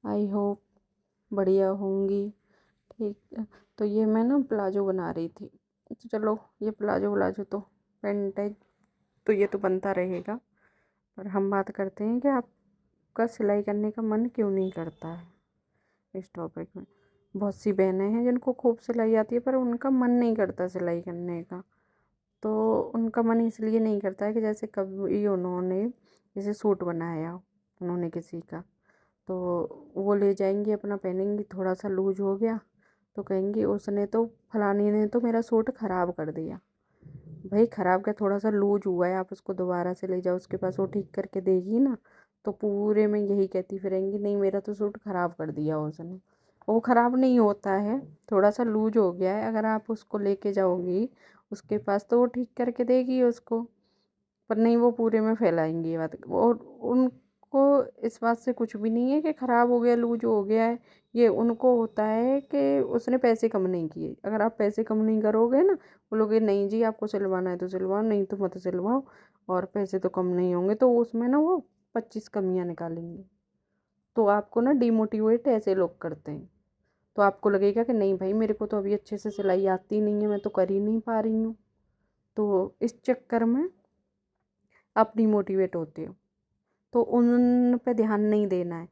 I hope बढ़िया होंगी। ठीक है। तो ये मैं ना प्लाजो बना रही थी। तो चलो, ये प्लाजो व्लाजो तो पेंट है, तो ये तो बनता रहेगा। पर हम बात करते हैं कि आपका सिलाई करने का मन क्यों नहीं करता है इस टॉपिक में। बहुत सी बहनें हैं जिनको खूब सिलाई आती है पर उनका मन नहीं करता सिलाई करने का। तो उनका मन इसलिए नहीं करता है कि जैसे कभी उन्होंने जैसे सूट बनाया उन्होंने किसी का, तो वो ले जाएंगी अपना पहनेंगी, थोड़ा सा लूज हो गया तो कहेंगी उसने तो, फलानी ने तो मेरा सूट ख़राब कर दिया। भाई ख़राब क्या, थोड़ा सा लूज हुआ है, आप उसको दोबारा से ले जाओ उसके पास, वो ठीक करके देगी ना। तो पूरे में यही कहती फिरेंगी, नहीं मेरा तो सूट ख़राब कर दिया उसने। वो ख़राब नहीं होता है, थोड़ा सा लूज हो गया है, अगर आप उसको लेके जाओगी उसके पास तो वो ठीक करके देगी उसको। पर नहीं, वो पूरे में फैलाएंगी ये बात, और उनको इस बात से कुछ भी नहीं है कि ख़राब हो गया लूज हो गया है। ये उनको होता है कि उसने पैसे कम नहीं किए। अगर आप पैसे कम नहीं करोगे ना, बोलोगे नहीं जी आपको सिलवाना है तो सिलवाओ, नहीं तो मत सिलवाओ, और पैसे तो कम नहीं होंगे, तो उसमें ना वो 25 कमियाँ निकालेंगे। तो आपको ना डिमोटिवेट ऐसे लोग करते हैं। तो आपको लगेगा कि नहीं भाई, मेरे को तो अभी अच्छे से सिलाई आती नहीं है, मैं तो कर ही नहीं पा रही हूँ। तो इस चक्कर में आप डिमोटिवेट होते हो। तो उन पे ध्यान नहीं देना है।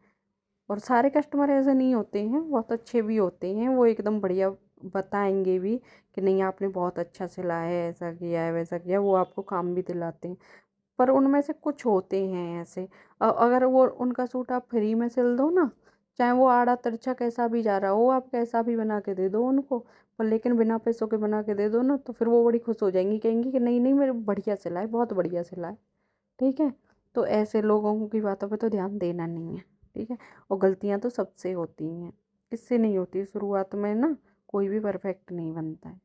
और सारे कस्टमर ऐसे नहीं होते हैं, बहुत अच्छे भी होते हैं, वो एकदम बढ़िया बताएंगे भी कि नहीं आपने बहुत अच्छा सिला है, ऐसा किया है वैसा किया, वो आपको काम भी दिलाते हैं। पर उनमें से कुछ होते हैं ऐसे, अगर वो उनका सूट आप फ्री में सिल दो ना, चाहे वो आड़ा तिरछा कैसा भी जा रहा हो, आप कैसा भी बना के दे दो उनको, पर लेकिन बिना पैसों के बना के दे दो ना, तो फिर वो बड़ी खुश हो जाएंगी, कहेंगी कि नहीं नहीं मेरे बढ़िया सिला है, बहुत बढ़िया सिला है। ठीक है। तो ऐसे लोगों की बातों पे तो ध्यान देना नहीं है। ठीक है। और गलतियाँ तो सबसे होती हैं, किससे नहीं होती, शुरुआत में ना कोई भी परफेक्ट नहीं बनता है,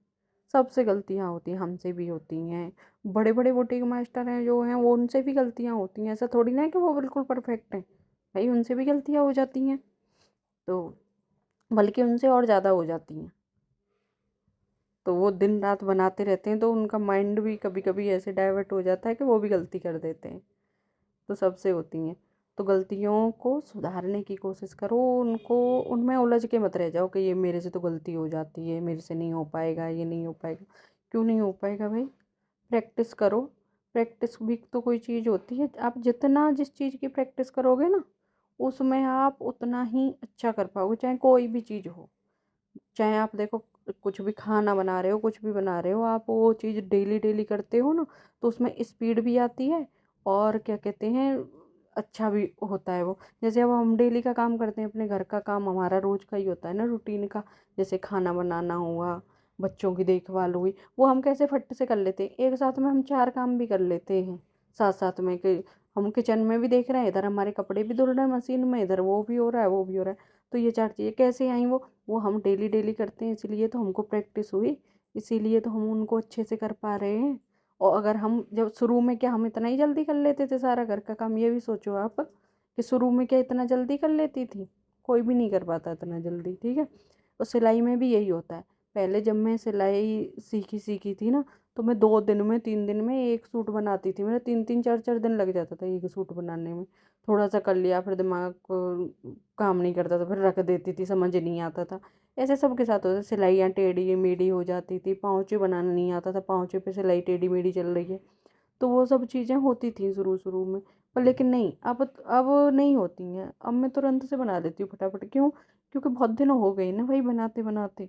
सबसे गलतियाँ होती हैं, हमसे भी होती हैं। बड़े बड़े बुटीक मास्टर हैं जो हैं, वो उनसे भी गलतियाँ होती हैं, ऐसा थोड़ी ना है कि वो बिल्कुल परफेक्ट हैं। भाई उनसे भी गलतियाँ हो जाती हैं, तो बल्कि उनसे और ज़्यादा हो जाती हैं। तो वो दिन रात बनाते रहते हैं, तो उनका माइंड भी कभी कभी ऐसे डाइवर्ट हो जाता है कि वो भी गलती कर देते हैं। तो सबसे होती हैं। तो गलतियों को सुधारने की कोशिश करो, उनको उनमें उलझ के मत रह जाओ कि ये मेरे से तो गलती हो जाती है, मेरे से नहीं हो पाएगा, ये नहीं हो पाएगा। क्यों नहीं हो पाएगा भाई, प्रैक्टिस करो। प्रैक्टिस भी तो कोई चीज़ होती है, आप जितना जिस चीज़ की प्रैक्टिस करोगे ना, उसमें आप उतना ही अच्छा कर पाओगे, चाहे कोई भी चीज़ हो। चाहे आप देखो, कुछ भी खाना बना रहे हो, कुछ भी बना रहे हो, आप वो चीज़ डेली डेली करते हो ना, तो उसमें स्पीड भी आती है, और क्या कहते हैं, अच्छा भी होता है वो। जैसे अब हम डेली का काम करते हैं, अपने घर का काम हमारा रोज का ही होता है ना, रूटीन का। जैसे खाना बनाना हुआ, बच्चों की देखभाल हुई, वो हम कैसे फट से कर लेते हैं, एक साथ में हम 4 काम भी कर लेते हैं साथ साथ में। कि हम किचन में भी देख रहे हैं, इधर हमारे कपड़े भी धुल रहे हैं मशीन में, इधर वो भी हो रहा है वो भी हो रहा है। तो ये 4 चीज़ें कैसे आई, वो हम डेली डेली करते हैं, इसीलिए तो हमको प्रैक्टिस हुई, इसीलिए तो हम उनको अच्छे से कर पा रहे हैं। और अगर हम जब शुरू में, क्या हम इतना ही जल्दी कर लेते थे सारा घर का काम, ये भी सोचो आप कि शुरू में क्या इतना जल्दी कर लेती थी, कोई भी नहीं कर पाता इतना जल्दी। ठीक है। और सिलाई में भी यही होता है। पहले जब मैं सिलाई सीखी सीखी थी ना, तो मैं 2 दिन में 3 दिन में एक सूट बनाती थी, मेरा 3 3 4 4 दिन लग जाता था एक सूट बनाने में। थोड़ा सा कर लिया, फिर दिमाग काम नहीं करता था, फिर रख देती थी, समझ नहीं आता था। ऐसे सबके साथ होता था, सिलाइयाँ टेढ़ी मेढ़ी हो जाती थी, पाँचे बनाना नहीं आता था, पाँचे पे सिलाई टेढ़ी मेढ़ी चल रही है। तो वो सब चीज़ें होती थी शुरू शुरू में। पर लेकिन नहीं, अब नहीं होती हैं, अब मैं तुरंत से बना लेती हूँ फटाफट। क्यों? क्योंकि बहुत दिन हो गई ना भाई बनाते बनाते,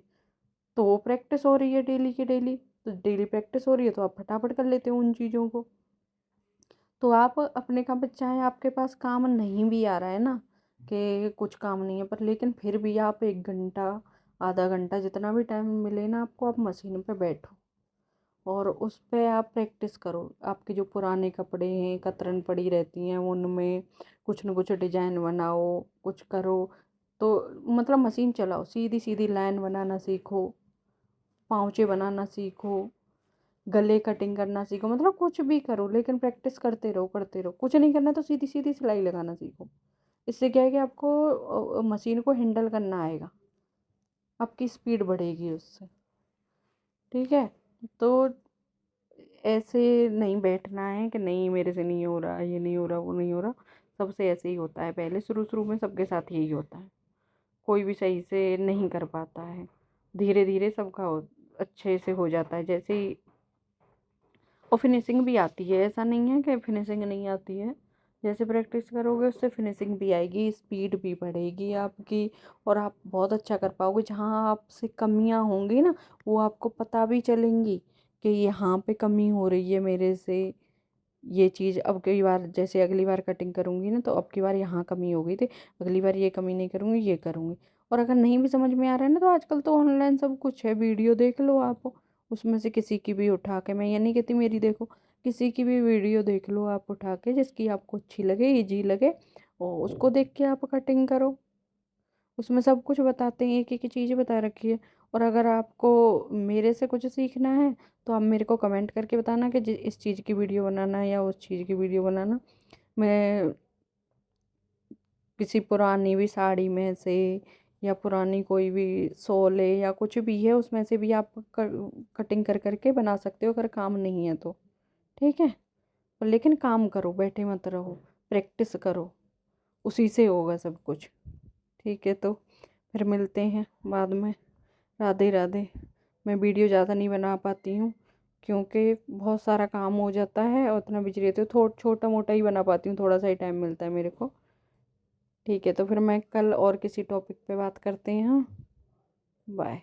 तो वो प्रैक्टिस हो रही है डेली की डेली। तो डेली प्रैक्टिस हो रही है, तो आप फटाफट कर लेते हो उन चीज़ों को। तो आप अपने काम पे, चाहे आपके पास काम नहीं भी आ रहा है ना, कि कुछ काम नहीं है, पर लेकिन फिर भी आप 1 घंटा, आधा घंटा, जितना भी टाइम मिले ना आपको, आप मशीन पे बैठो और उस पे आप प्रैक्टिस करो। आपके जो पुराने कपड़े हैं, कतरन पड़ी रहती हैं, उनमें कुछ न कुछ डिजाइन बनाओ, कुछ करो। तो मतलब मशीन चलाओ, सीधी सीधी लाइन बनाना सीखो, पाँचे बनाना सीखो, गले कटिंग करना सीखो, मतलब कुछ भी करो, लेकिन प्रैक्टिस करते रहो करते रहो। कुछ नहीं करना तो सीधी सीधी सिलाई लगाना सीखो। इससे क्या है कि आपको मशीन को हैंडल करना आएगा, आपकी स्पीड बढ़ेगी उससे। ठीक है। तो ऐसे नहीं बैठना है कि नहीं मेरे से नहीं हो रहा, ये नहीं हो रहा, वो नहीं हो रहा। सबसे ऐसे ही होता है, पहले शुरू शुरू में सबके साथ यही होता है, कोई भी सही से नहीं कर पाता है। धीरे धीरे सबका अच्छे से हो जाता है जैसे ही। और फिनिशिंग भी आती है, ऐसा नहीं है कि फिनिशिंग नहीं आती है। जैसे प्रैक्टिस करोगे उससे फिनिशिंग भी आएगी, स्पीड भी बढ़ेगी आपकी, और आप बहुत अच्छा कर पाओगे। जहाँ आपसे कमियां होंगी ना, वो आपको पता भी चलेंगी कि यहाँ पे कमी हो रही है मेरे से। ये चीज़ अब कई बार, जैसे अगली बार कटिंग करूँगी ना, तो अब की बार यहाँ कमी हो गई थी, अगली बार ये कमी नहीं करूँगी, ये करूँगी। और अगर नहीं भी समझ में आ रहा है ना, तो आजकल तो ऑनलाइन सब कुछ है, वीडियो देख लो आप, उसमें से किसी की भी उठा के, मैं ये नहीं कहती मेरी देखो, किसी की भी वीडियो देख लो आप उठा के, जिसकी आपको अच्छी लगे, इजी लगे, और उसको देख के आप कटिंग करो। उसमें सब कुछ बताते हैं, एक एक चीज़ बता रखी है। और अगर आपको मेरे से कुछ सीखना है, तो आप मेरे को कमेंट करके बताना कि इस चीज़ की वीडियो बनाना है या उस चीज़ की वीडियो बनाना। मैं किसी पुरानी भी साड़ी में से, या पुरानी कोई भी शॉल है या कुछ भी है, उसमें से भी आप कटिंग कर करके बना सकते हो, अगर काम नहीं है तो। ठीक है। पर लेकिन काम करो, बैठे मत रहो, प्रैक्टिस करो, उसी से होगा सब कुछ। ठीक है, तो फिर मिलते हैं बाद में। राधे राधे। मैं वीडियो ज़्यादा नहीं बना पाती हूँ, क्योंकि बहुत सारा काम हो जाता है और उतना बिजी रहती हूँ, थोड़ा छोटा मोटा ही बना पाती हूँ, थोड़ा सा ही टाइम मिलता है मेरे को। ठीक है, तो फिर मैं कल और किसी टॉपिक पे बात करते हैं। हाँ, बाय।